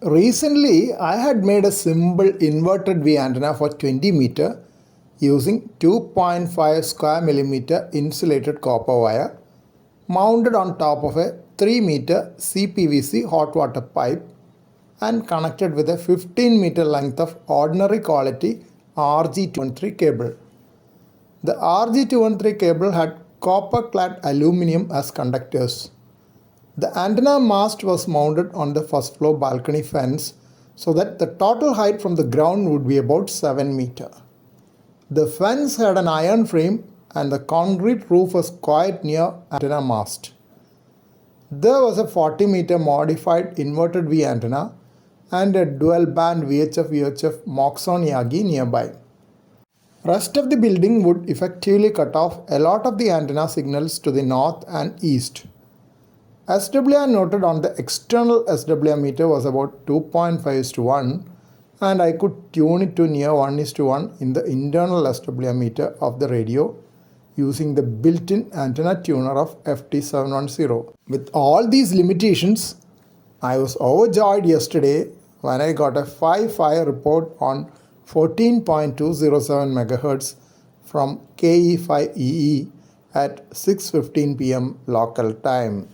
Recently, I had made a simple inverted V antenna for 20 meter using 2.5 square millimeter insulated copper wire mounted on top of a 3 meter CPVC hot water pipe and connected with a 15 meter length of ordinary quality RG213 cable. The RG213 cable had copper clad aluminium as conductors. The antenna mast was mounted on the first floor balcony fence so that the total height from the ground would be about 7 meter. The fence had an iron frame and the concrete roof was quite near antenna mast. There was a 40 meter modified inverted V antenna and a dual band VHF UHF Moxon Yagi nearby. Rest of the building would effectively cut off a lot of the antenna signals to the north and east. SWR noted on the external SWR meter was about 2.5:1 and I could tune it to near 1:1 in the internal SWR meter of the radio using the built-in antenna tuner of FT710. With all these limitations, I was overjoyed yesterday when I got a 5.5 report on 14.207 MHz from KE5EE at 6:15 p.m. local time.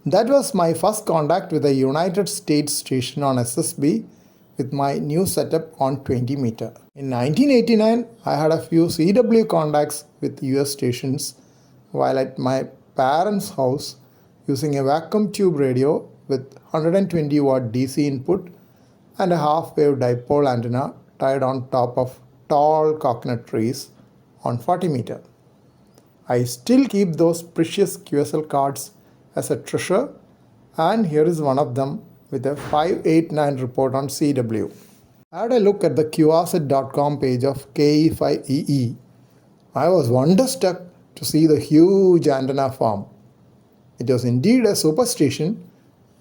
That was my first contact with a United States station on SSB with my new setup on 20 meter. In 1989, I had a few CW contacts with US stations while at my parents' house using a vacuum tube radio with 120 watt DC input and a half-wave dipole antenna tied on top of tall coconut trees on 40 meter. I still keep those precious QSL cards as a treasure, and here is one of them with a 589 report on CW. I had a look at the qrset.com page of KE5EE. I was wonderstruck to see the huge antenna farm. It was indeed a superstation,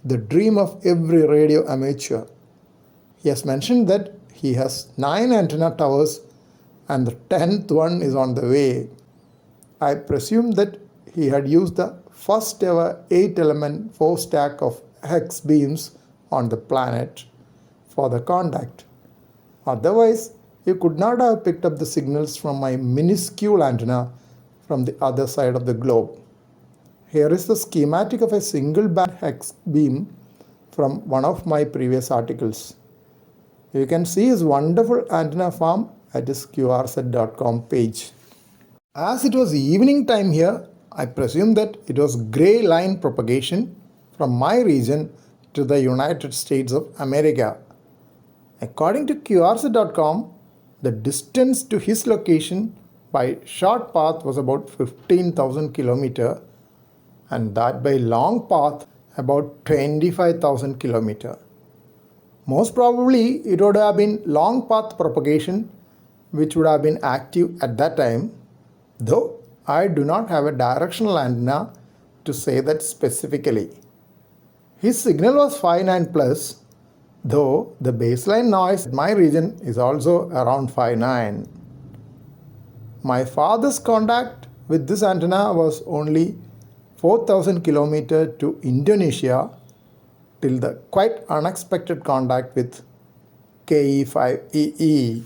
the dream of every radio amateur. He has mentioned that he has 9 antenna towers and the 10th one is on the way. I presume that he had used the first ever 8-element 4-stack of hex beams on the planet for the contact. Otherwise, you could not have picked up the signals from my minuscule antenna from the other side of the globe. Here is the schematic of a single band hex beam from one of my previous articles. You can see his wonderful antenna farm at his qrset.com page. As it was evening time here, I presume that it was gray line propagation from my region to the United States of America. According to qrset.com, the distance to his location by short path was about 15,000 km and that by long path about 25,000 km. Most probably it would have been long path propagation which would have been active at that time, though I do not have a directional antenna to say that specifically. His signal was 5.9 plus, though the baseline noise in my region is also around 5.9. My farthest contact with this antenna was only 4,000 km to Indonesia till the quite unexpected contact with KE5EE.